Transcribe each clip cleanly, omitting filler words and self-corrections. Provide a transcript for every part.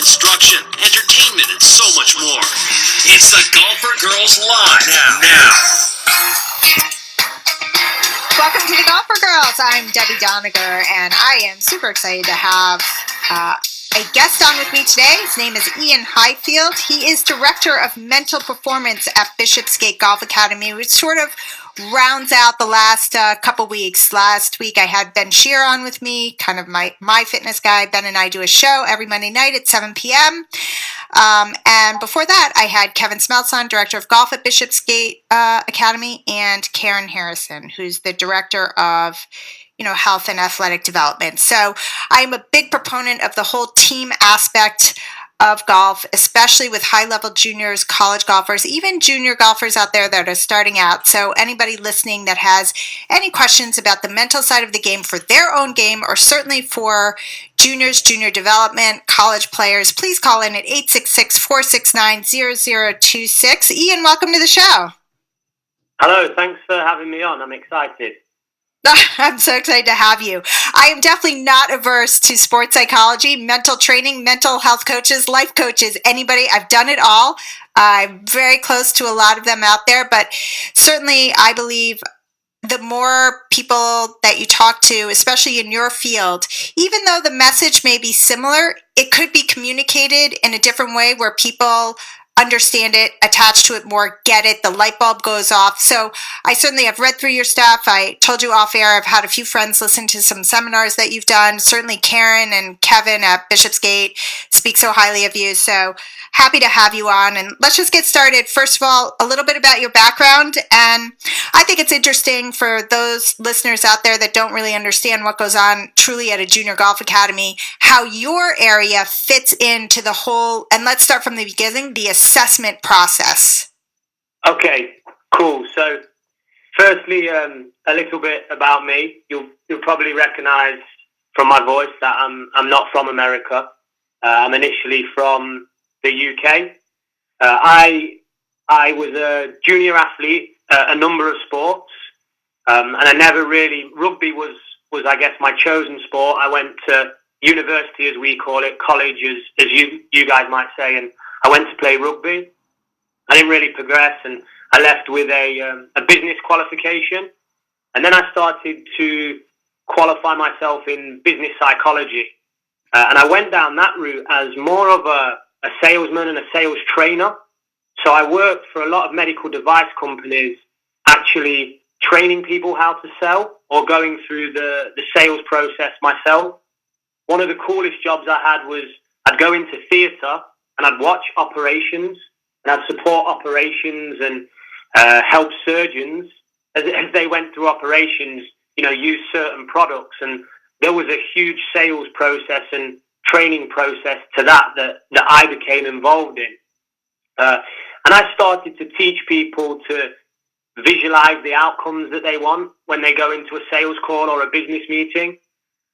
instruction, entertainment, and so much more. It's the Golfer Girls Live now. Welcome to the Golfer Girls. I'm Debbie Doniger, and I am super excited to have a guest on with me today. His name is Iain Highfield. He is Director of Mental Performance at Bishopsgate Golf Academy, which sort of rounds out the last couple weeks. Last week I had Ben Shear on with me, kind of my fitness guy. Ben and I do a show every Monday night at 7 p.m. And before that, I had Kevin Smeltz on, Director of Golf at Bishopsgate Academy, and Karen Harrison, who's the Director of health and athletic development. So I'm a big proponent of the whole team aspect of golf, especially with high-level juniors, college golfers, even junior golfers out there that are starting out. So anybody listening that has any questions about the mental side of the game for their own game, or certainly for juniors, junior development, college players, please call in at 866-469-0026. Iain, welcome to the show. Hello, thanks for having me on. I'm excited. I'm so excited to have you. I am definitely not averse to sports psychology, mental training, mental health coaches, life coaches, anybody. I've done it all. I'm very close to a lot of them out there, but certainly I believe the more people that you talk to, especially in your field, even though the message may be similar, it could be communicated in a different way where people understand it, attach to it more, get it, the light bulb goes off. So I certainly have read through your stuff. I told you off air, I've had a few friends listen to some seminars that you've done. Certainly Karen and Kevin at Bishopsgate speak so highly of you. So happy to have you on. And let's just get started. First of all, a little bit about your background. And I think it's interesting for those listeners out there that don't really understand what goes on truly at a junior golf academy, how your area fits into the whole, and let's start from the beginning, the assessment process. Okay, cool. So firstly, a little bit about me. You'll probably recognize from my voice that I'm not from America. I'm initially from the UK. I was a junior athlete at a number of sports, and I never really, rugby was I guess my chosen sport. I went to university, as we call it, college, as you guys might say, and I went to play rugby. I didn't really progress, and I left with a business qualification, and then I started to qualify myself in business psychology, and I went down that route as more of a salesman and a sales trainer. So I worked for a lot of medical device companies, actually training people how to sell or going through the sales process myself. One of the coolest jobs I had was I'd go into theatre and I'd watch operations and I'd support operations and help surgeons as they went through operations, use certain products. And there was a huge sales process and training process to that I became involved in. And I started to teach people to visualize the outcomes that they want when they go into a sales call or a business meeting.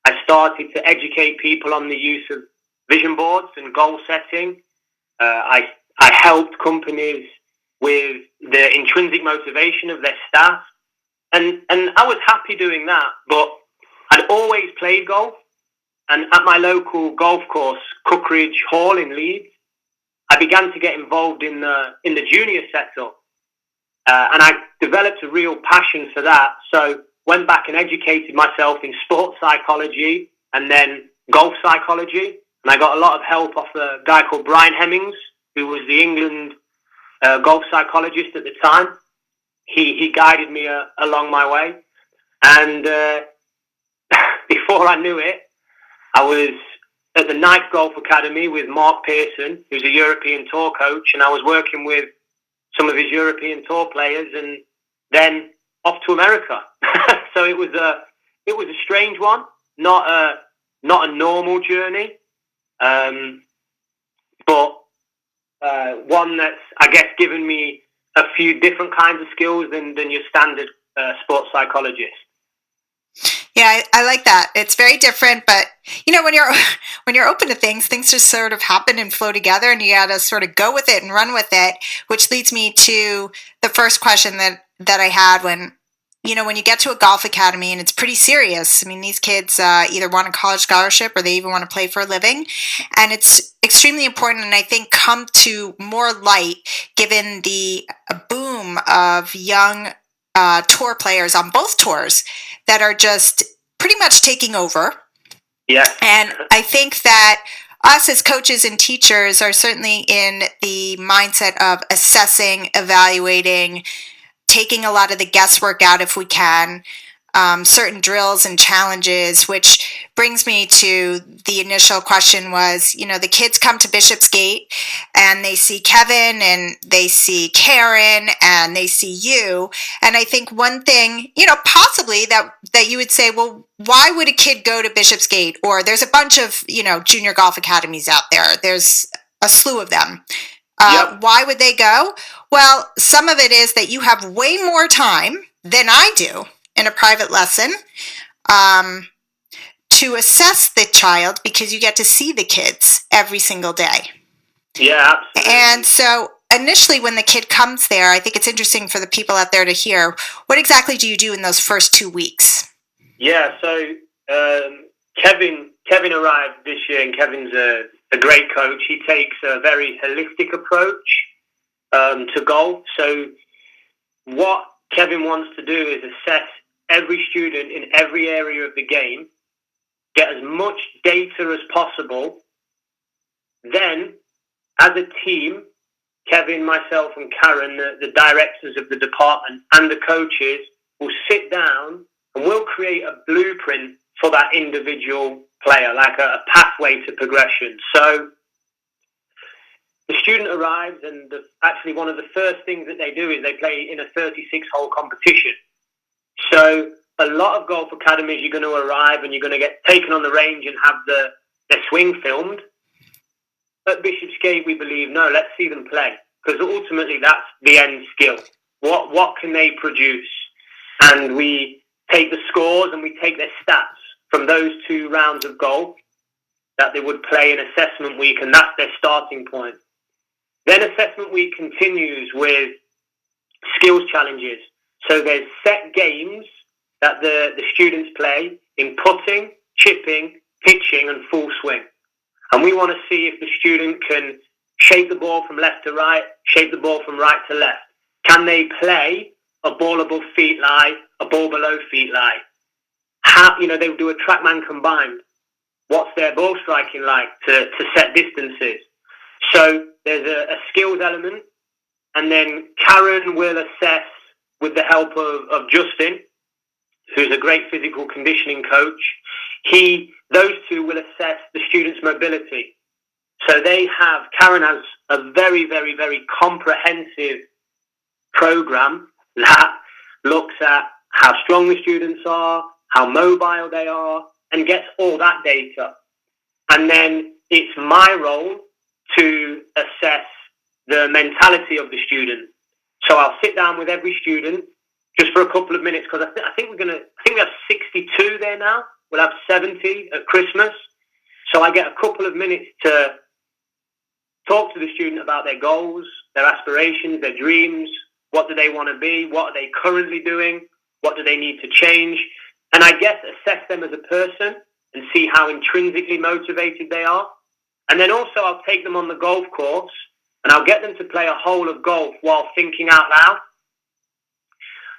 I started to educate people on the use of vision boards and goal setting. I helped companies with the intrinsic motivation of their staff. And I was happy doing that, but I'd always played golf. And at my local golf course, Cookridge Hall in Leeds, I began to get involved in the junior setup. And I developed a real passion for that. So went back and educated myself in sports psychology and then golf psychology. And I got a lot of help off a guy called Brian Hemmings, who was the England golf psychologist at the time. He guided me along my way. And before I knew it, I was at the Nike Golf Academy with Mark Pearson, who's a European Tour coach, and I was working with some of his European Tour players, and then off to America. So it was a strange one, not a normal journey, but one that's, I guess, given me a few different kinds of skills than your standard sports psychologist. Yeah, I like that. It's very different, but when you're open to things just sort of happen and flow together, and you got to sort of go with it and run with it, which leads me to the first question that I had when when you get to a golf academy, and it's pretty serious. I mean, these kids either want a college scholarship or they even want to play for a living. And it's extremely important, and I think come to more light given the boom of young tour players on both tours that are just pretty much taking over. Yeah. And I think that us as coaches and teachers are certainly in the mindset of assessing, evaluating, taking a lot of the guesswork out if we can, certain drills and challenges, which brings me to the initial question was, the kids come to Bishopsgate and they see Kevin and they see Karen and they see you. And I think one thing, possibly that you would say, well, why would a kid go to Bishopsgate? Or there's a bunch of, junior golf academies out there. There's a slew of them. Yep. Why would they go? Well, some of it is that you have way more time than I do in a private lesson to assess the child because you get to see the kids every single day. Yeah, absolutely. And so initially when the kid comes there, I think it's interesting for the people out there to hear, what exactly do you do in those first 2 weeks? Yeah, so Kevin arrived this year, and Kevin's a great coach. He takes a very holistic approach to golf. So what Kevin wants to do is assess every student in every area of the game, get as much data as possible. Then, as a team, Kevin, myself, and Karen, the directors of the department, and the coaches will sit down and we'll create a blueprint for that individual player, like a pathway to progression. So the student arrives, and actually one of the first things that they do is they play in a 36-hole competition. So a lot of golf academies, you're going to arrive and you're going to get taken on the range and have their swing filmed. At Bishopsgate, we believe, no, let's see them play, because ultimately that's the end skill. What can they produce? And we take the scores and we take their stats from those 2 rounds of golf that they would play in assessment week, and that's their starting point. Then assessment week continues with skills challenges. So there's set games that the students play in putting, chipping, pitching, and full swing. And we want to see if the student can shape the ball from left to right, shape the ball from right to left. Can they play a ball above feet lie, a ball below feet lie? How, they would do a TrackMan combined. What's their ball striking like to set distances? So there's a skills element, and then Karen will assess with the help of Justin, who's a great physical conditioning coach. Those 2 will assess the student's mobility. So Karen has a very, very, very comprehensive program that looks at how strong the students are, how mobile they are, and gets all that data. And then it's my role to assess the mentality of the student. So I'll sit down with every student just for a couple of minutes, because I think we have 62 there now. We'll have 70 at Christmas. So I get a couple of minutes to talk to the student about their goals, their aspirations, their dreams. What do they want to be? What are they currently doing? What do they need to change? And I guess assess them as a person and see how intrinsically motivated they are. And then also I'll take them on the golf course and I'll get them to play a hole of golf while thinking out loud.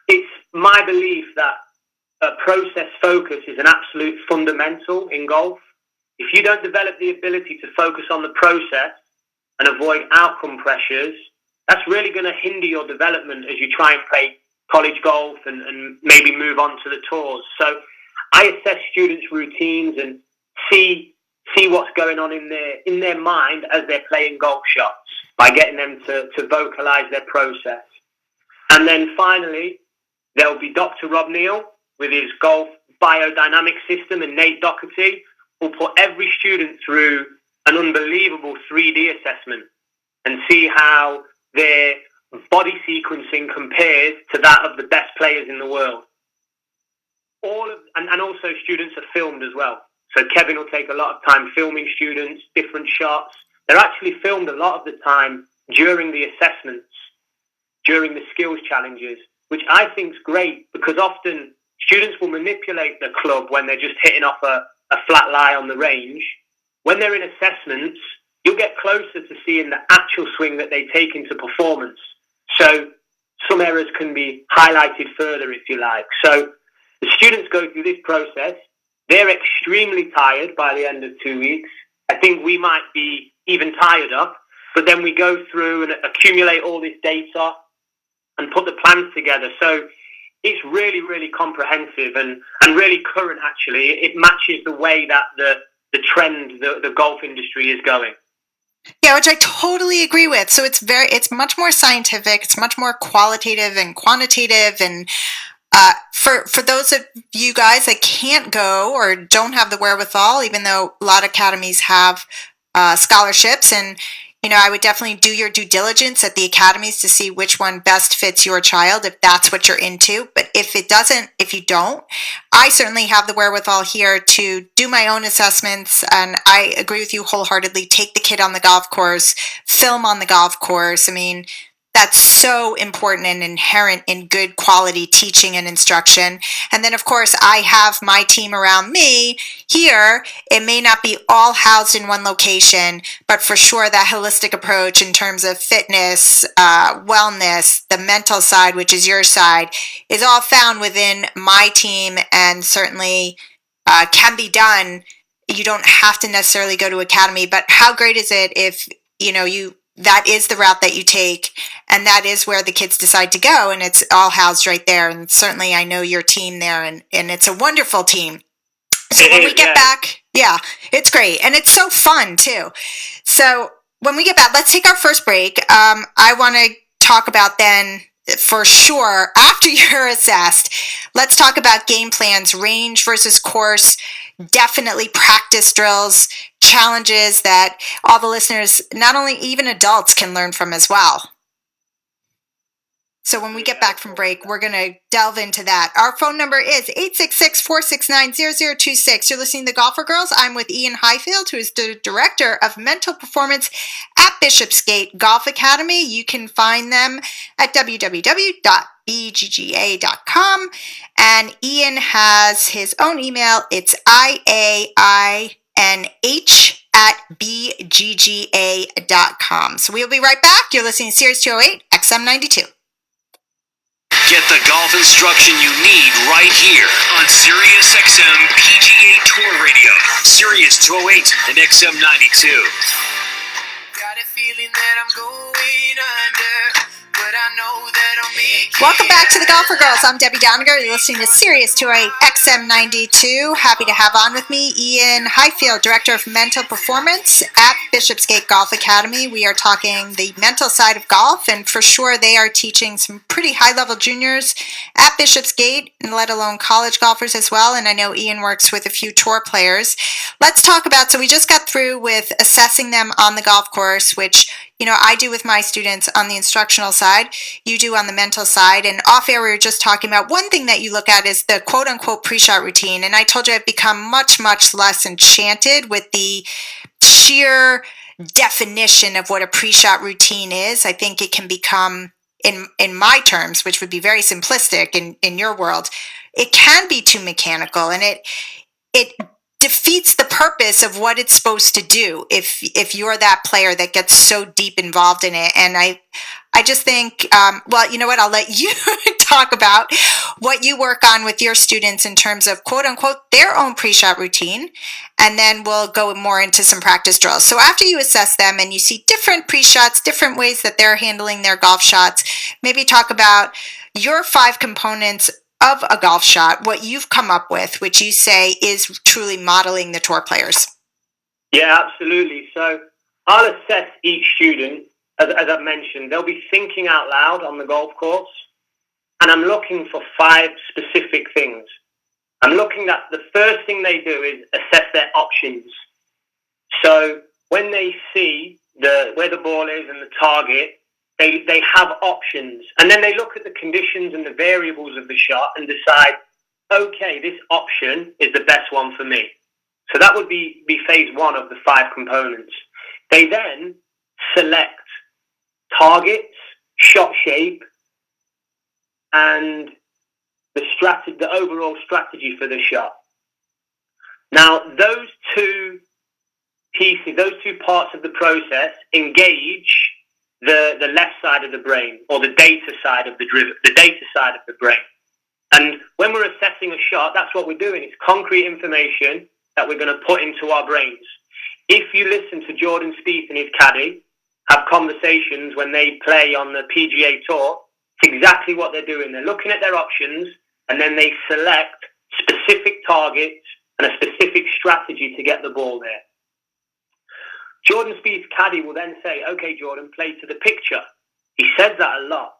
It's my belief that process focus is an absolute fundamental in golf. If you don't develop the ability to focus on the process and avoid outcome pressures, that's really going to hinder your development as you try and play college golf and maybe move on to the tours. So I assess students' routines and see what's going on in their mind as they're playing golf shots by getting them to vocalize their process. And then finally, there'll be Dr. Rob Neal with his golf biodynamic system, and Nate Doherty will put every student through an unbelievable 3D assessment and see how their body sequencing compares to that of the best players in the world. And also students are filmed as well. So Kevin will take a lot of time filming students, different shots. They're actually filmed a lot of the time during the assessments, during the skills challenges. which I think is great because often students will manipulate the club when they're just hitting off a flat lie on the range. When they're in assessments, you'll get closer to seeing the actual swing that they take into performance. So some errors can be highlighted further, if you like. So the students go through this process. They're extremely tired by the end of 2 weeks. I think we might be even tired up, but then we go through and accumulate all this data and put the plans together. So it's really, really comprehensive and really current, actually. It matches the way that the trend, the golf industry is going. Yeah, which I totally agree with. So it's much more scientific. It's much more qualitative and quantitative. And for those of you guys that can't go or don't have the wherewithal, even though a lot of academies have scholarships, and I would definitely do your due diligence at the academies to see which one best fits your child, if that's what you're into. But if you don't, I certainly have the wherewithal here to do my own assessments. And I agree with you wholeheartedly. Take the kid on the golf course, film on the golf course. I mean, that's so important and inherent in good quality teaching and instruction. And then, of course, I have my team around me here. It may not be all housed in one location, but for sure that holistic approach in terms of fitness, wellness, the mental side, which is your side, is all found within my team and certainly can be done. You don't have to necessarily go to academy, but how great is it if, that is the route that you take, and that is where the kids decide to go, and it's all housed right there. And certainly I know your team there, and it's a wonderful team. So when we get back, yeah, it's great. And it's so fun too. So when we get back, let's take our first break. I want to talk about then, for sure, after you're assessed, let's talk about game plans, range versus course, definitely practice drills, challenges that all the listeners, not only even adults, can learn from as well. So when we get back from break, we're going to delve into that. Our phone number is 866-469-0026. You're listening to Golfer Girls. I'm with Iain Highfield, who is the Director of Mental Performance at Bishopsgate Golf Academy. You can find them at www.bgga.com. And Iain has his own email. It's IAINH@bgga.com. So we'll be right back. You're listening to Series 208 XM92. Get the golf instruction you need right here on Sirius XM PGA Tour Radio. Sirius 208 and XM92. Got a feeling that I'm going under, but I know that I'll make it. Welcome back to the Golfer Girls. I'm Debbie Doniger. You're listening to Sirius 208 XM92. Happy to have on with me Iain Highfield, Director of Mental Performance at Bishopsgate Golf Academy. We are talking the mental side of golf, and for sure they are teaching some pretty high-level juniors at Bishopsgate, and let alone college golfers as well. And I know Iain works with a few tour players. Let's talk about, so we just got through with assessing them on the golf course, which I do with my students on the instructional side, you do on the mental side. And off air, we were just talking about one thing that you look at is the quote unquote pre-shot routine. And I told you I've become much, much less enchanted with the sheer definition of what a pre-shot routine is. I think it can become, in my terms, which would be very simplistic in your world, it can be too mechanical, and it defeats the purpose of what it's supposed to do if you're that player that gets so deep involved in it. And I just think, well, you know what, I'll let you talk about what you work on with your students in terms of quote unquote their own pre-shot routine, and then we'll go more into some practice drills. So after you assess them and you see different pre-shots, different ways that they're handling their golf shots, maybe talk about your 5 components of a golf shot, what you've come up with, which you say is truly modeling the tour players. Yeah, absolutely. So I'll assess each student, as I've mentioned, they'll be thinking out loud on the golf course, and I'm looking for 5 specific things. I'm looking at the first thing they do is assess their options. So when they see where the ball is and the target, they have options, and then they look at the conditions and the variables of the shot and decide, okay, this option is the best one for me. So that would be phase 1 of the 5 components. They then select targets, shot shape, and the overall strategy for the shot. Now, those two pieces, those two parts of the process engage the left side of the brain, or the data side of the data side of the brain. And when we're assessing a shot, that's what we're doing. It's concrete information that we're going to put into our brains. If you listen to Jordan Spieth and his caddy have conversations when they play on the PGA Tour, it's exactly what they're doing. They're looking at their options, and then they select specific targets and a specific strategy to get the ball there. Jordan Spieth's caddy will then say, okay, Jordan, play to the picture. He says that a lot.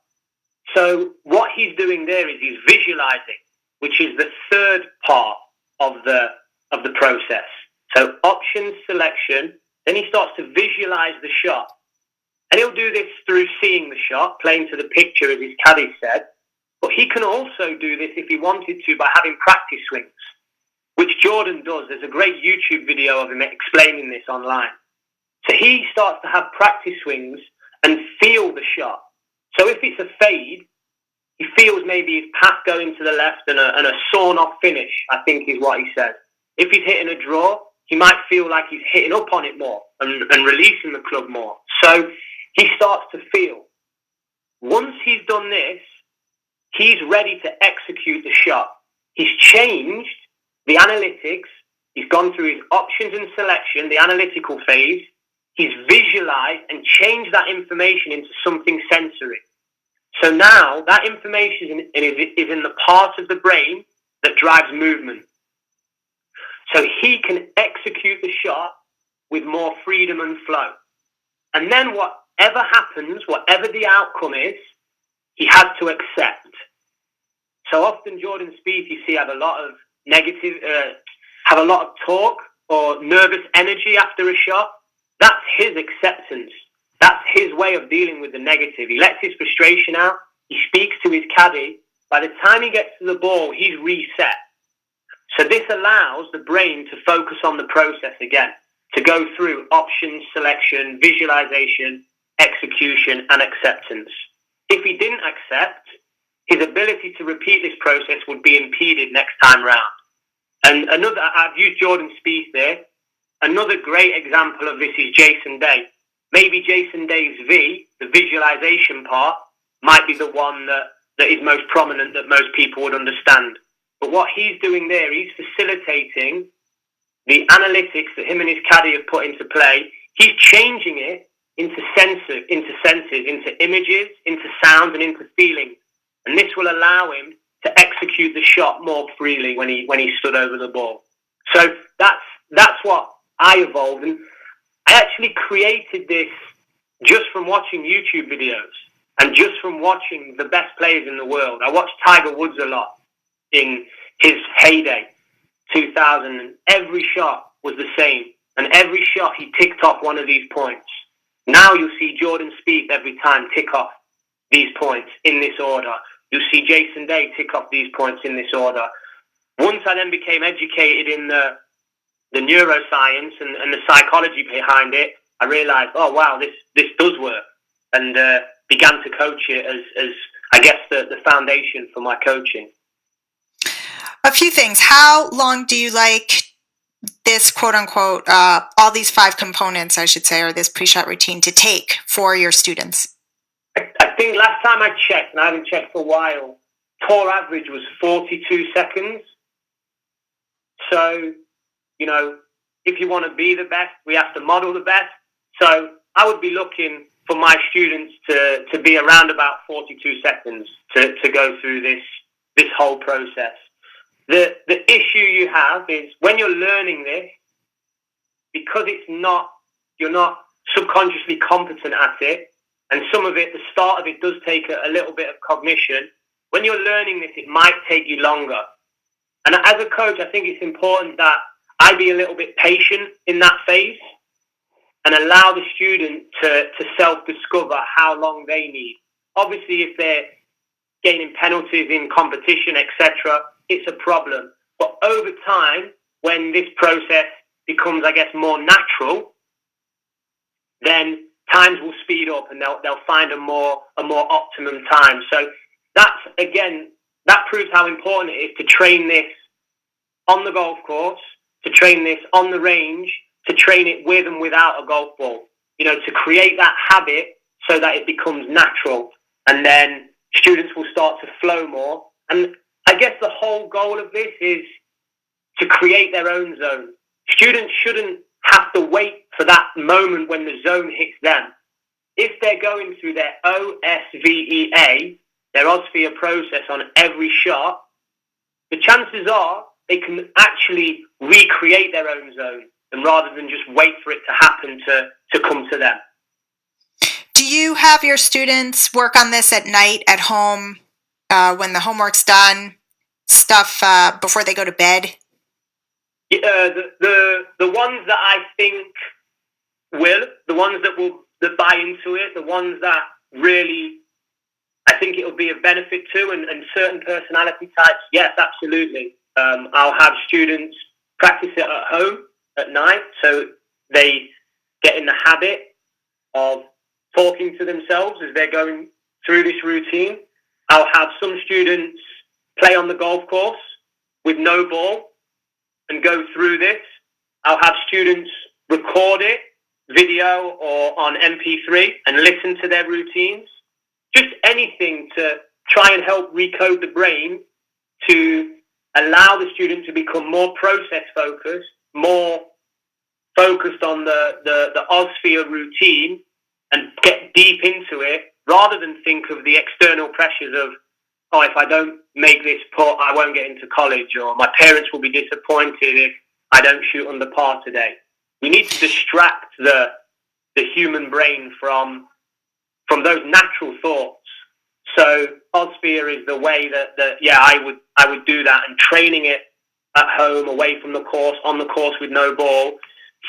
So what he's doing there is he's visualizing, which is the third part of the process. So options selection, then he starts to visualize the shot. And he'll do this through seeing the shot, playing to the picture, as his caddy said. But he can also do this, if he wanted to, by having practice swings, which Jordan does. There's a great YouTube video of him explaining this online. So he starts to have practice swings and feel the shot. So if it's a fade, he feels maybe his path going to the left and a sawn-off finish, I think is what he said. If he's hitting a draw, he might feel like he's hitting up on it more and releasing the club more. So he starts to feel. Once he's done this, he's ready to execute the shot. He's changed the analytics. He's gone through his options and selection, the analytical phase. He's visualized and changed that information into something sensory. So now that information is in the part of the brain that drives movement. So he can execute the shot with more freedom and flow. And then whatever happens, whatever the outcome is, he has to accept. So often Jordan Spieth, you see, have a lot of talk or nervous energy after a shot. That's his acceptance. That's his way of dealing with the negative. He lets his frustration out. He speaks to his caddy. By the time he gets to the ball, he's reset. So this allows the brain to focus on the process again, to go through options, selection, visualization, execution, and acceptance. If he didn't accept, his ability to repeat this process would be impeded next time round. And I've used Jordan Spieth there. Another great example of this is Jason Day. Maybe Jason Day's V, the visualization part, might be the one that is most prominent, that most people would understand. But what he's doing there, he's facilitating the analytics that him and his caddy have put into play. He's changing it into senses, into images, into sounds, and into feelings. And this will allow him to execute the shot more freely when he stood over the ball. So that's what I evolved. And I actually created this just from watching YouTube videos and just from watching the best players in the world. I watched Tiger Woods a lot in his heyday, 2000, and every shot was the same. And every shot he ticked off one of these points. Now you'll see Jordan Spieth every time tick off these points in this order. You'll see Jason Day tick off these points in this order. Once I then became educated in the neuroscience and the psychology behind it, I realized, oh wow, this does work, and began to coach it as I guess the foundation for my coaching. A few things. How long do you like this quote unquote, all these 5 components, I should say, or this pre-shot routine to take for your students? I think last time I checked, and I haven't checked for a while, tour average was 42 seconds. So, if you want to be the best, we have to model the best. So I would be looking for my students to be around about 42 seconds to go through this whole process. The issue you have is when you're learning this, because you're not subconsciously competent at it, and some of it, the start of it does take a little bit of cognition. When you're learning this, it might take you longer. And as a coach, I think it's important that I be a little bit patient in that phase and allow the student to self-discover how long they need. Obviously, if they're gaining penalties in competition, etc., it's a problem. But over time, when this process becomes, I guess, more natural, then times will speed up and they'll find a more optimum time. So that proves how important it is to train this on the golf course, to train this on the range, to train it with and without a golf ball. To create that habit so that it becomes natural, and then students will start to flow more. And I guess the whole goal of this is to create their own zone. Students shouldn't have to wait for that moment when the zone hits them. If they're going through their OSVEA, their OSVEA process on every shot, the chances are they can actually recreate their own zone, and rather than just wait for it to happen to come to them. Do you have your students work on this at night at home when the homework's done, stuff before they go to bed? The ones that I think the ones that buy into it, the ones that really I think it'll be of benefit to, and certain personality types, yes, absolutely. I'll have students practice it at home at night, so they get in the habit of talking to themselves as they're going through this routine. I'll have some students play on the golf course with no ball and go through this. I'll have students record it, video or on MP3, and listen to their routines. Just anything to try and help recode the brain to allow the student to become more process focused, more focused on the OSVEA routine, and get deep into it, rather than think of the external pressures of, if I don't make this putt, I won't get into college, or my parents will be disappointed if I don't shoot under par today. We need to distract the human brain from those natural thoughts. So OSVEA is the way that I would do that, and training it at home, away from the course, on the course with no ball,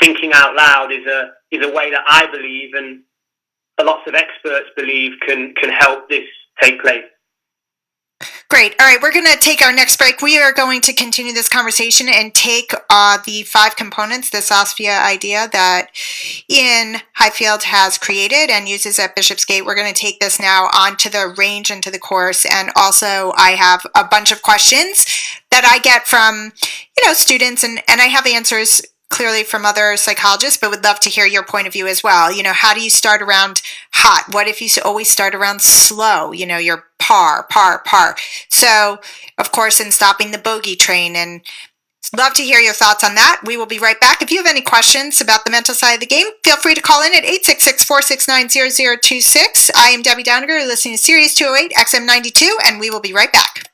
thinking out loud is a way that I believe, and lots of experts believe, can help this take place. Great. All right, we're going to take our next break. We are going to continue this conversation and take the 5 components, this OSVEA idea that Iain Highfield has created and uses at Bishopsgate. We're going to take this now onto the range and to the course. And also, I have a bunch of questions that I get from, students, and I have answers clearly from other psychologists, but would love to hear your point of view as well. How do you start around hot? What if you always start around slow? You're par. So, of course, in stopping the bogey train, and love to hear your thoughts on that. We will be right back. If you have any questions about the mental side of the game, feel free to call in at 866-469-0026. I am Debbie Doniger. You're listening to Sirius 208 XM92, and we will be right back.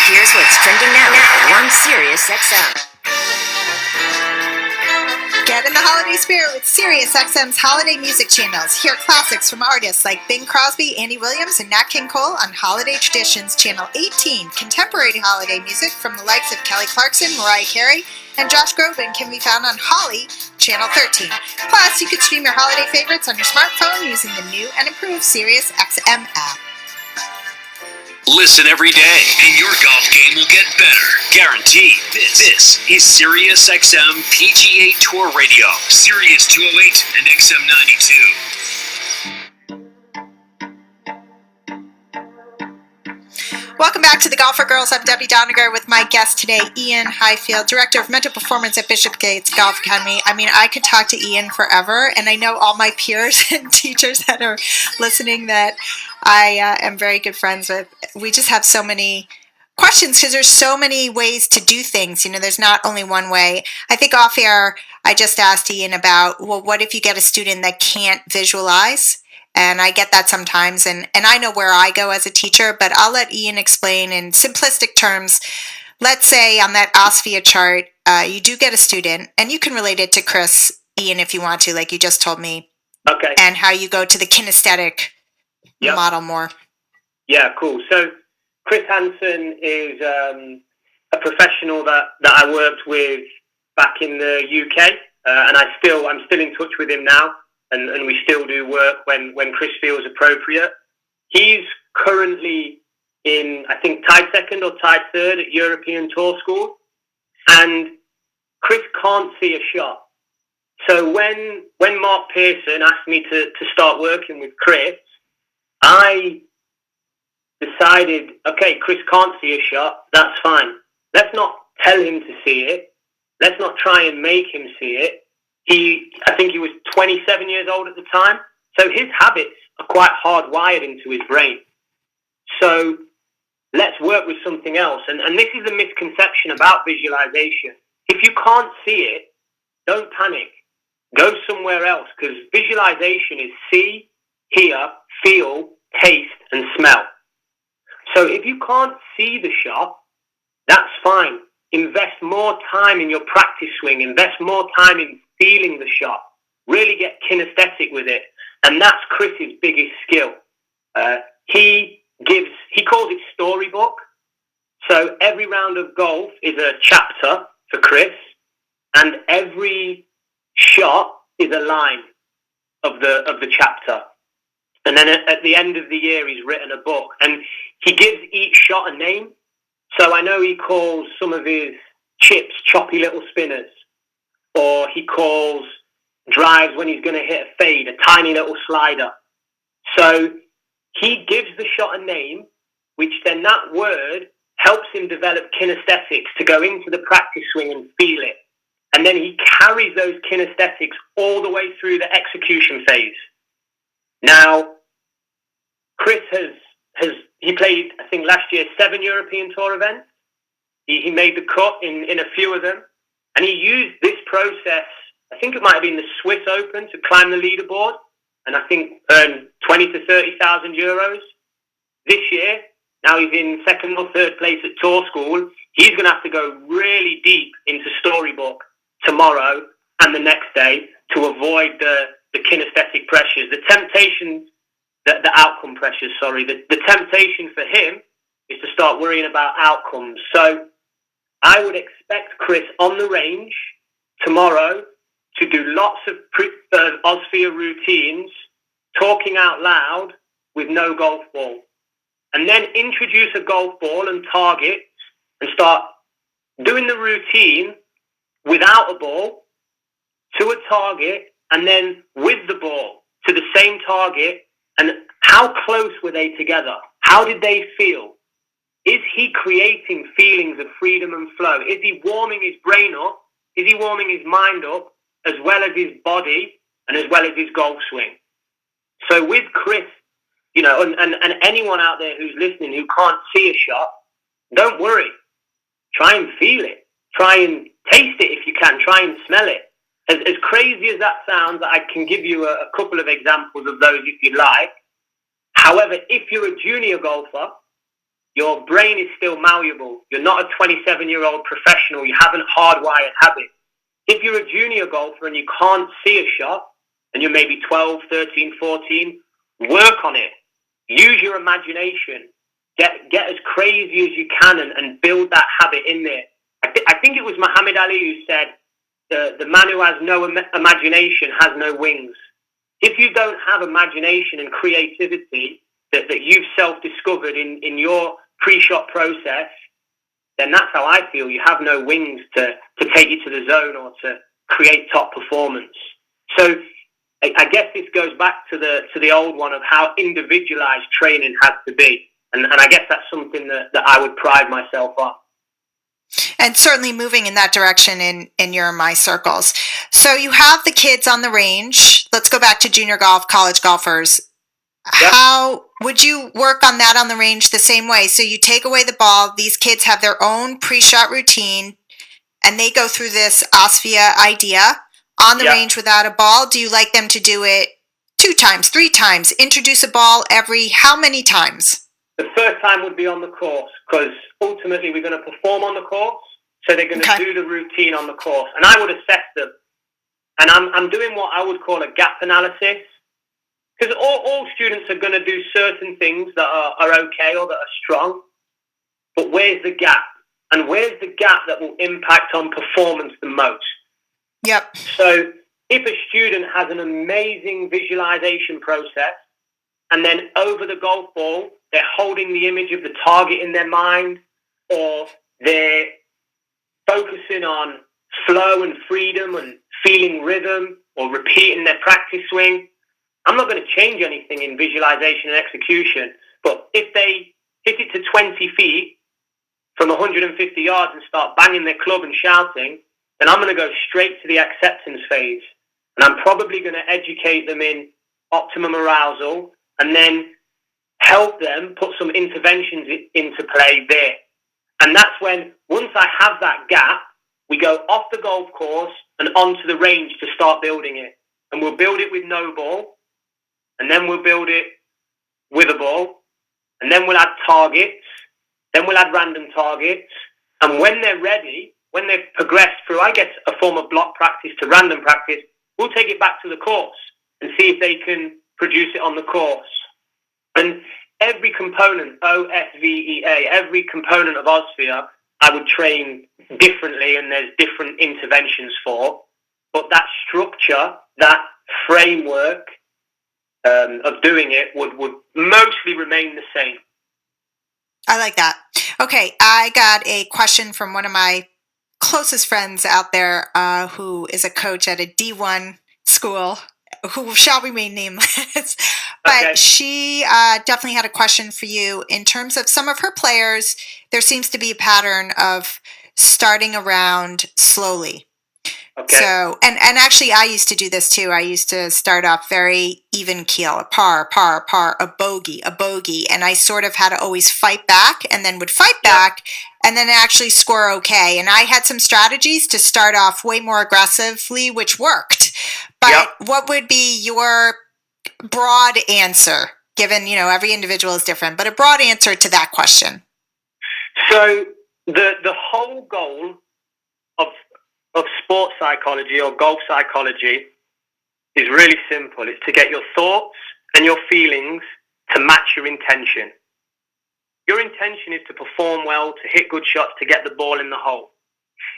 Here's what's trending now on Sirius XM. Get in the holiday spirit with Sirius XM's holiday music channels. Hear classics from artists like Bing Crosby, Andy Williams, and Nat King Cole on Holiday Traditions, Channel 18. Contemporary holiday music from the likes of Kelly Clarkson, Mariah Carey, and Josh Groban can be found on Holly, Channel 13. Plus, you can stream your holiday favorites on your smartphone using the new and improved Sirius XM app. Listen every day, and your golf game will get better. Guaranteed. This is Sirius XM PGA Tour Radio. Sirius 208 and XM 92. Welcome back to the Golfer Girls. I'm Debbie Doniger with my guest today, Iain Highfield, Director of Mental Performance at Bishopsgate Golf Academy. I could talk to Iain forever, and I know all my peers and teachers that are listening that I am very good friends with. We just have so many questions because there's so many ways to do things. There's not only one way. I think off air, I just asked Iain about, what if you get a student that can't visualize? And I get that sometimes, and I know where I go as a teacher, but I'll let Iain explain in simplistic terms. Let's say on that OSVEA chart, you do get a student, and you can relate it to Chris, Iain, if you want to, like you just told me. Okay. And how you go to the kinesthetic model more. Yeah, cool. So Chris Hansen is a professional that I worked with back in the UK, and I'm still in touch with him now. And we still do work when Chris feels appropriate. He's currently in, I think, tied second or tied third at European Tour School. And Chris can't see a shot. So when Mark Pearson asked me to start working with Chris, I decided, okay, Chris can't see a shot. That's fine. Let's not tell him to see it. Let's not try and make him see it. I think he was 27 years old at the time. So his habits are quite hardwired into his brain. So let's work with something else. And this is a misconception about visualization. If you can't see it, don't panic. Go somewhere else, because visualization is see, hear, feel, taste, and smell. So if you can't see the shot, that's fine. Invest more time in your practice swing. Invest more time in feeling the shot. Really get kinesthetic with it. And that's Chris's biggest skill. He calls it storybook. So every round of golf is a chapter for Chris, and every shot is a line of the chapter. And then at the end of the year, he's written a book, and he gives each shot a name. So I know he calls some of his chips choppy little spinners, or he calls drives when he's going to hit a fade, a tiny little slider. So he gives the shot a name, which then that word helps him develop kinesthetics to go into the practice swing and feel it. And then he carries those kinesthetics all the way through the execution phase. Now, Chris he played, I think last year, 7 European Tour events. He made the cut in a few of them. And he used this process, I think it might have been the Swiss Open, to climb the leaderboard, and I think earn 20 to 30,000 euros. This year, now he's in second or third place at Tour School. He's going to have to go really deep into Storybook tomorrow and the next day to avoid the kinesthetic pressures, the temptations, the outcome pressures, sorry. The temptation for him is to start worrying about outcomes. So I would expect Chris on the range tomorrow to do lots of OSVEA routines, talking out loud with no golf ball. And then introduce a golf ball and target and start doing the routine without a ball to a target and then with the ball to the same target. And how close were they together? How did they feel? Is he creating feelings of freedom and flow? Is he warming his brain up? Is he warming his mind up as well as his body and as well as his golf swing? So with Chris, you know, and anyone out there who's listening who can't see a shot, don't worry. Try and feel it. Try and taste it if you can. Try and smell it. As crazy as that sounds, I can give you a couple of examples of those if you'd like. However, if you're a junior golfer, your brain is still malleable. You're not a 27-year-old professional. You haven't hardwired habits. If you're a junior golfer and you can't see a shot, and you're maybe 12, 13, 14, work on it. Use your imagination. Get as crazy as you can and build that habit in there. I think it was Muhammad Ali who said, the man who has no imagination has no wings. If you don't have imagination and creativity that you've self-discovered in your pre-shot process, then that's how I feel. You have no wings to take you to the zone or to create top performance. So I guess this goes back to the old one of how individualized training has to be. And I guess that's something that I would pride myself on. And certainly moving in that direction in your and my circles. So you have the kids on the range. Let's go back to junior golf, college golfers. Yep. How would you work on that on the range the same way? So you take away the ball. These kids have their own pre-shot routine, and they go through this OSVEA idea on the range without a ball. Do you like them to do it 2 times, 3 times? Introduce a ball every how many times? The first time would be on the course, because ultimately we're going to perform on the course. So they're going to do the routine on the course, and I would assess them. And I'm doing what I would call a gap analysis, because all students are going to do certain things that are okay or that are strong. But where's the gap? And where's the gap that will impact on performance the most? Yep. So if a student has an amazing visualization process, and then over the golf ball, they're holding the image of the target in their mind, or they're focusing on flow and freedom and feeling rhythm, or repeating their practice swing, I'm not going to change anything in visualization and execution. But if they hit it to 20 feet from 150 yards and start banging their club and shouting, then I'm going to go straight to the acceptance phase. And I'm probably going to educate them in optimum arousal and then help them put some interventions into play there. And that's when, once I have that gap, we go off the golf course and onto the range to start building it. And we'll build it with no ball, and then we'll build it with a ball, and then we'll add targets, then we'll add random targets. And when they're ready, when they've progressed through, I guess, a form of block practice to random practice, we'll take it back to the course and see if they can produce it on the course. And every component, OSVEA, every component of OSVEA, I would train differently, and there's different interventions for. But that structure, that framework of doing it would mostly remain the same. I like that. Okay, I got a question from one of my closest friends out there who is a coach at a D1 school, who shall remain nameless. But Okay. she definitely had a question for you in terms of some of her players. There seems to be a pattern of starting around slowly. Okay. So, and actually I used to do this too. I used to start off very even keel, a par, a bogey. And I sort of had to always fight back and then would fight back and then actually score okay. And I had some strategies to start off way more aggressively, which worked. But what would be your broad answer, given, every individual is different, but a broad answer to that question? So the whole goal of sports psychology or golf psychology is really simple. It's to get your thoughts and your feelings to match your intention. Your intention is to perform well, to hit good shots, to get the ball in the hole.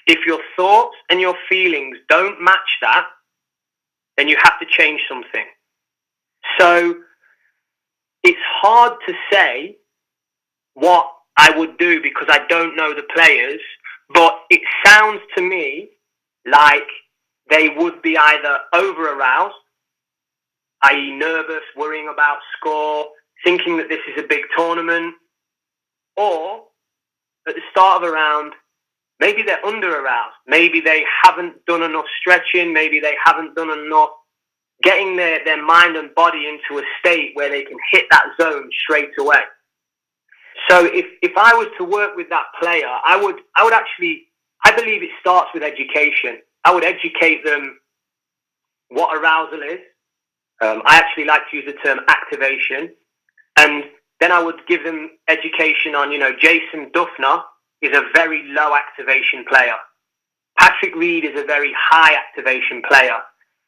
If your thoughts and your feelings don't match that, then you have to change something. So it's hard to say what I would do because I don't know the players, but it sounds to me like they would be either over-aroused, i.e. nervous, worrying about score, thinking that this is a big tournament, or at the start of a round, maybe they're under-aroused. Maybe they haven't done enough stretching, maybe they haven't done enough getting their mind and body into a state where they can hit that zone straight away. So if I was to work with that player, I would actually, I believe it starts with education. I would educate them what arousal is. I actually like to use the term activation. And then I would give them education on, Jason Duffner is a very low activation player. Patrick Reed is a very high activation player.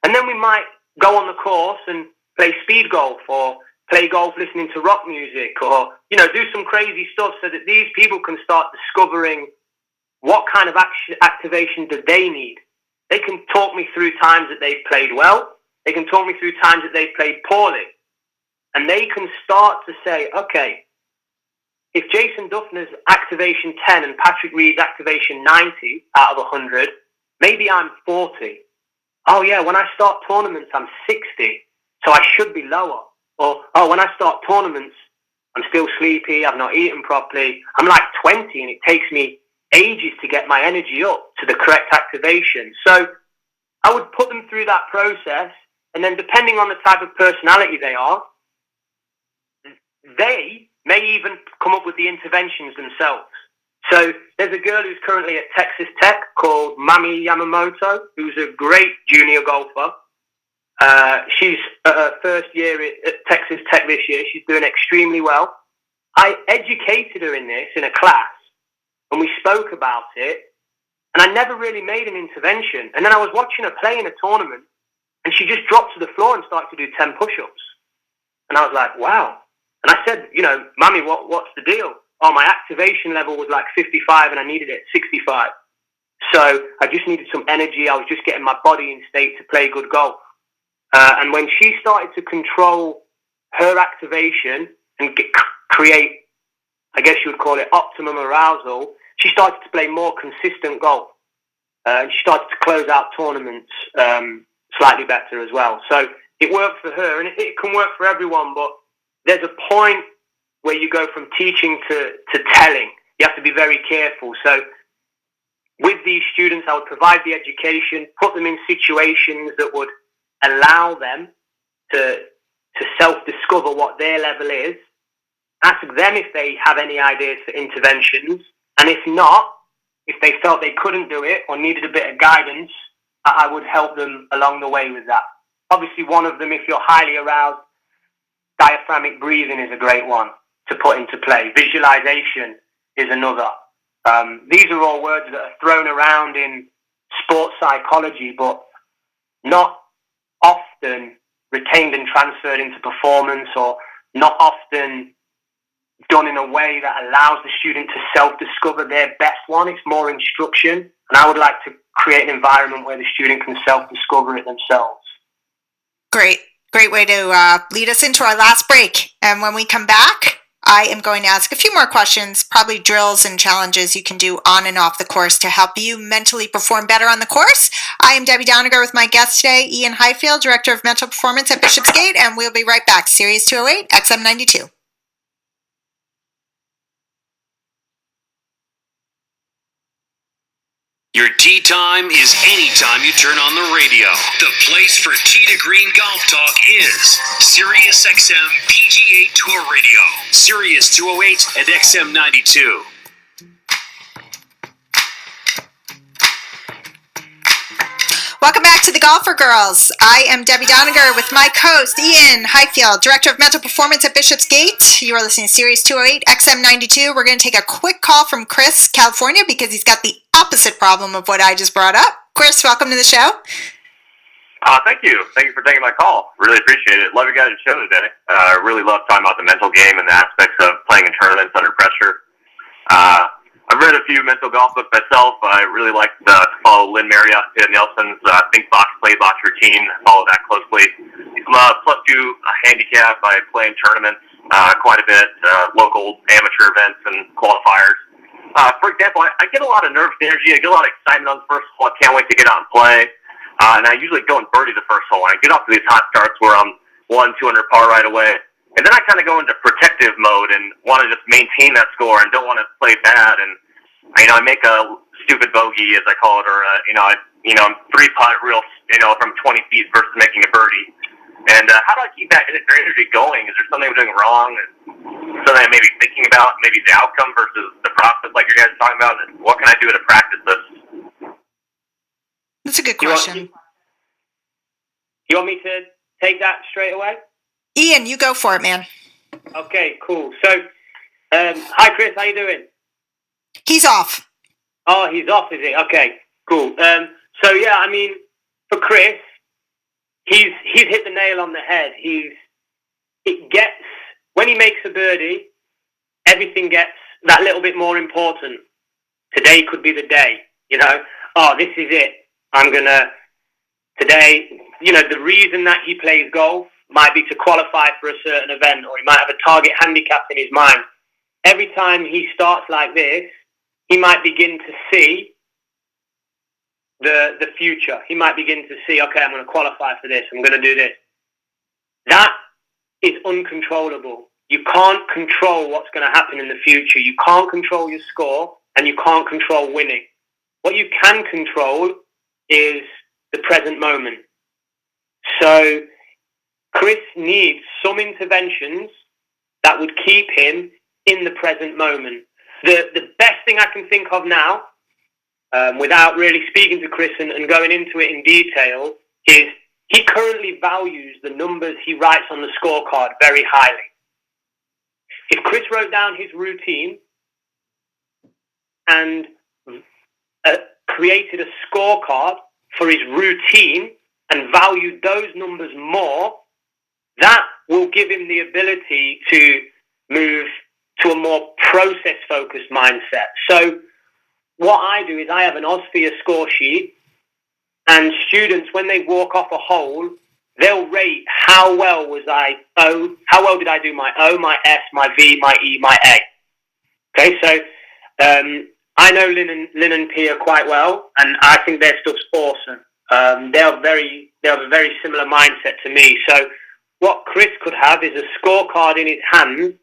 And then we might go on the course and play speed golf or play golf listening to rock music or, do some crazy stuff so that these people can start discovering what kind of activation do they need. They can talk me through times that they've played well. They can talk me through times that they've played poorly. And they can start to say, okay, if Jason Duffner's activation 10 and Patrick Reed's activation 90 out of 100, maybe I'm 40. Oh yeah, when I start tournaments, I'm 60, so I should be lower. Or, when I start tournaments, I'm still sleepy, I've not eaten properly. I'm like 20 and it takes me ages to get my energy up to the correct activation. So I would put them through that process, and then depending on the type of personality they are, they may even come up with the interventions themselves. So there's a girl who's currently at Texas Tech called Mami Yamamoto, who's a great junior golfer. She's her first year at Texas Tech this year. She's doing extremely well. I educated her in this in a class, and we spoke about it, and I never really made an intervention. And then I was watching her play in a tournament, and she just dropped to the floor and started to do 10 push-ups. And I was like, wow. And I said, Mami, what's the deal? Oh, my activation level was like 55 and I needed it at 65. So I just needed some energy. I was just getting my body in state to play good golf. And when she started to control her activation and create, I guess you would call it optimum arousal, she started to play more consistent golf. And she started to close out tournaments slightly better as well. So it worked for her, and it can work for everyone, but there's a point where you go from teaching to telling. You have to be very careful. So with these students, I would provide the education, put them in situations that would allow them to self-discover what their level is, ask them if they have any ideas for interventions, and if not, if they felt they couldn't do it or needed a bit of guidance, I would help them along the way with that. Obviously, one of them, if you're highly aroused, diaphragmatic breathing is a great one to put into play. Visualization is another. These are all words that are thrown around in sports psychology, but not often retained and transferred into performance, or not often done in a way that allows the student to self-discover their best one. It's more instruction, and I would like to create an environment where the student can self-discover it themselves. Great way to lead us into our last break. And when we come back, I am going to ask a few more questions, probably drills and challenges you can do on and off the course to help you mentally perform better on the course. I am Debbie Doniger with my guest today, Iain Highfield, Director of Mental Performance at Bishopsgate, and we'll be right back. Series 208, XM92. Your tee time is anytime you turn on the radio. The place for tee to green golf talk is Sirius XM PGA Tour Radio, Sirius 208 and XM 92. Welcome back to the Golfer Girls. I am Debbie Doniger with my co-host Iain Highfield, Director of Mental Performance at Bishopsgate. You are listening to Series 208, XM92. We're going to take a quick call from Chris, California, because he's got the opposite problem of what I just brought up. Chris, welcome to the show. Thank you. Thank you for taking my call. Really appreciate it. Love you guys' show today. I really love talking about the mental game and the aspects of playing in tournaments under pressure. I've read a few mental golf books myself. I really like to follow Lynn Marriott, Ted Nelson's Think Box, Play Box routine. Follow that closely. I'm a +2 handicap. I play in tournaments quite a bit, local amateur events and qualifiers. For example, I get a lot of nervous energy. I get a lot of excitement on the first hole. I can't wait to get out and play. And I usually go and birdie the first hole. And I get off to these hot starts where I'm 1-200 par right away. And then I kind of go into protective mode and want to just maintain that score and don't want to play bad. And I make a stupid bogey, as I call it, or I'm 3-putt real, from 20 feet versus making a birdie. And how do I keep that energy going? Is there something I'm doing wrong? Something I may be thinking about, maybe the outcome versus the process, like you guys are talking about? And what can I do to practice this? That's a good question. You want me to take that straight away? Iain, you go for it, man. Okay, cool. So, hi Chris, how you doing? He's off. Oh, he's off, is he? Okay, cool. So yeah, I mean, for Chris, he's hit the nail on the head. When he makes a birdie, everything gets that little bit more important. Today could be the day, Oh, this is it. Today, the reason that he plays golf might be to qualify for a certain event, or he might have a target handicap in his mind. Every time he starts like this, he might begin to see the future. He might begin to see, okay, I'm going to qualify for this. I'm going to do this. That is uncontrollable. You can't control what's going to happen in the future. You can't control your score, and you can't control winning. What you can control is the present moment. So Chris needs some interventions that would keep him in the present moment. The best thing I can think of now, without really speaking to Chris and going into it in detail, is he currently values the numbers he writes on the scorecard very highly. If Chris wrote down his routine and created a scorecard for his routine and valued those numbers more, that will give him the ability to move to a more process-focused mindset. So what I do is I have an OSVEA score sheet, and students, when they walk off a hole, they'll rate how well did I do my O, my S, my V, my E, my A. Okay, so I know Lynn and Pia quite well, and I think their stuff's awesome. They have a very similar mindset to me. So what Chris could have is a scorecard in his hand.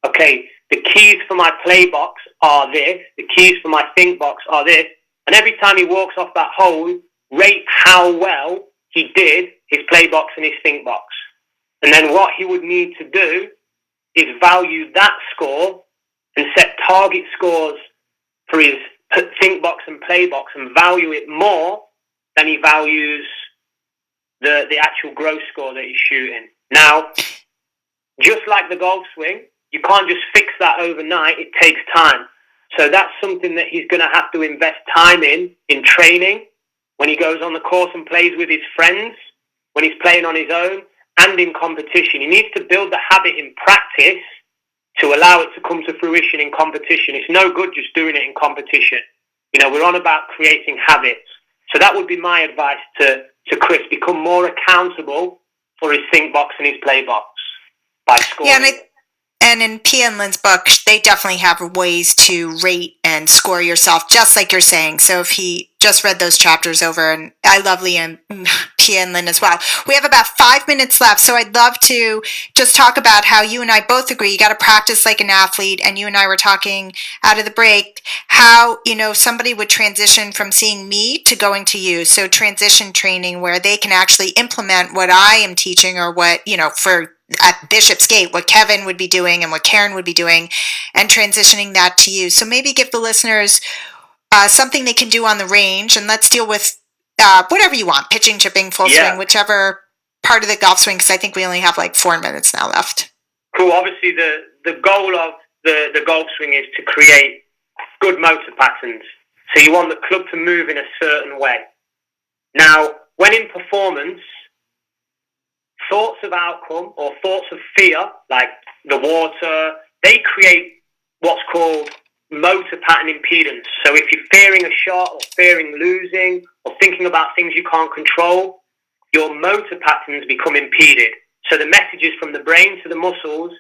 Okay, the keys for my play box are this. The keys for my think box are this. And every time he walks off that hole, rate how well he did his play box and his think box. And then what he would need to do is value that score and set target scores for his think box and play box and value it more than he values the actual gross score that he's shooting. Now, just like the golf swing, you can't just fix that overnight. It takes time. So that's something that he's going to have to invest time in training, when he goes on the course and plays with his friends, when he's playing on his own, and in competition. He needs to build the habit in practice to allow it to come to fruition in competition. It's no good just doing it in competition. You know, we're on about creating habits. So that would be my advice to Chris. Become more accountable for his think box and his play box by scoring. Yeah, and in Pia and Lynn's book, they definitely have ways to rate and score yourself, just like you're saying. So if he just read those chapters over, and I love Pia and Lynn as well. We have about 5 minutes left, so I'd love to just talk about how you and I both agree you got to practice like an athlete. And you and I were talking out of the break how, you know, somebody would transition from seeing me to going to you. So transition training where they can actually implement what I am teaching, or what, you know, for at Bishop's Gate, what Kevin would be doing and what Karen would be doing, and transitioning that to you. So maybe give the listeners something they can do on the range, and let's deal with whatever you want, pitching, chipping, full swing, whichever part of the golf swing, because I think we only have like 4 minutes now left. Cool. Obviously, the goal of the golf swing is to create good motor patterns. So you want the club to move in a certain way. Now, when in performance, thoughts of outcome or thoughts of fear, like the water, they create what's called motor pattern impedance. So if you're fearing a shot or fearing losing or thinking about things you can't control, your motor patterns become impeded. So the messages from the brain to the muscles,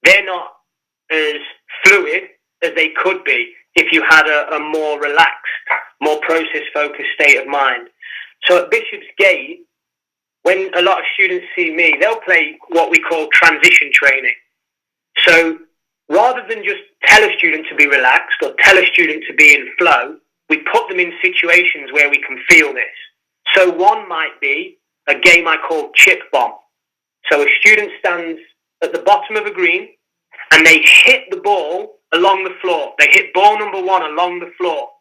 they're not as fluid as they could be if you had a more relaxed, more process-focused state of mind. So at Bishop's Gate, when a lot of students see me, they'll play what we call transition training. So rather than just tell a student to be relaxed or tell a student to be in flow, we put them in situations where we can feel this. So one might be a game I call chip bomb. So a student stands at the bottom of a green and they hit the ball along the floor. They hit ball number 1 along the floor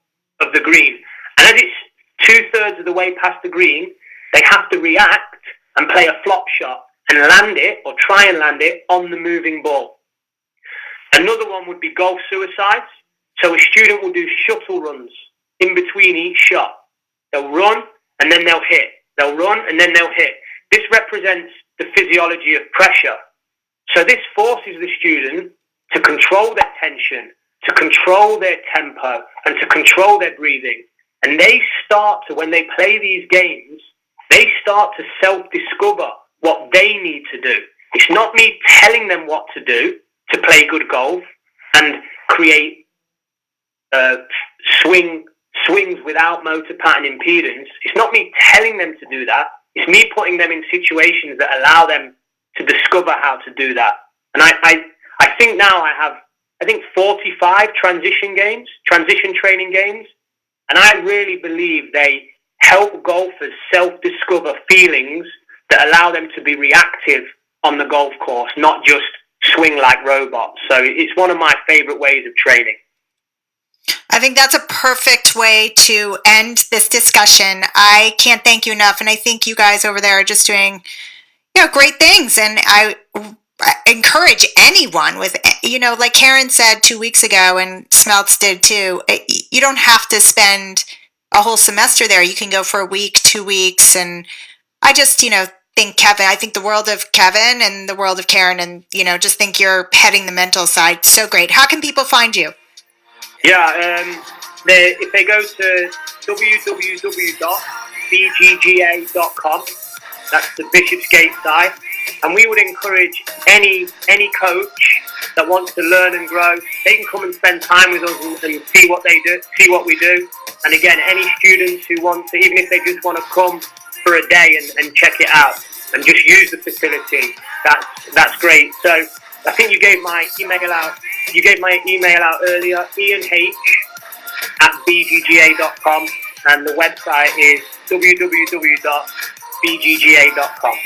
of the green. And as it's 2/3 of the way past the green, they have to react and play a flop shot and land it, or try and land it, on the moving ball. Another one would be golf suicides. So a student will do shuttle runs in between each shot. They'll run and then they'll hit. They'll run and then they'll hit. This represents the physiology of pressure. So this forces the student to control their tension, to control their tempo, and to control their breathing. And they start to, when they play these games, they start to self-discover what they need to do. It's not me telling them what to do to play good golf and create swings without motor pattern impedance. It's not me telling them to do that. It's me putting them in situations that allow them to discover how to do that. And I think now I have 45 transition training games, and I really believe they help golfers self-discover feelings that allow them to be reactive on the golf course, not just swing like robots. So it's one of my favorite ways of training. I think that's a perfect way to end this discussion. I can't thank you enough, and I think you guys over there are just doing, you know, great things. And I encourage anyone with, you know, like Karen said 2 weeks ago, and Smelts did too, you don't have to spend a whole semester there. You can go for a week, 2 weeks, and I just, you know, I think the world of Kevin and the world of Karen, and, you know, just think you're heading the mental side so great. How can people find you? Yeah, if they go to www.bgga.com, that's the Bishop's Gate site, and we would encourage any coach that wants to learn and grow, they can come and spend time with us and see what they do, see what we do. And again, any students who want to, even if they just want to come for a day and check it out and just use the facility, that's great. So I think you gave my email out. You gave my email out earlier, iainh@bgga.com, and the website is www.bgga.com.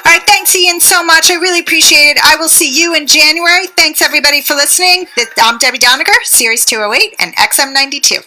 All right, thanks, Iain, so much. I really appreciate it. I will see you in January. Thanks, everybody, for listening. I'm Debbie Doniger, Series 208 and XM92.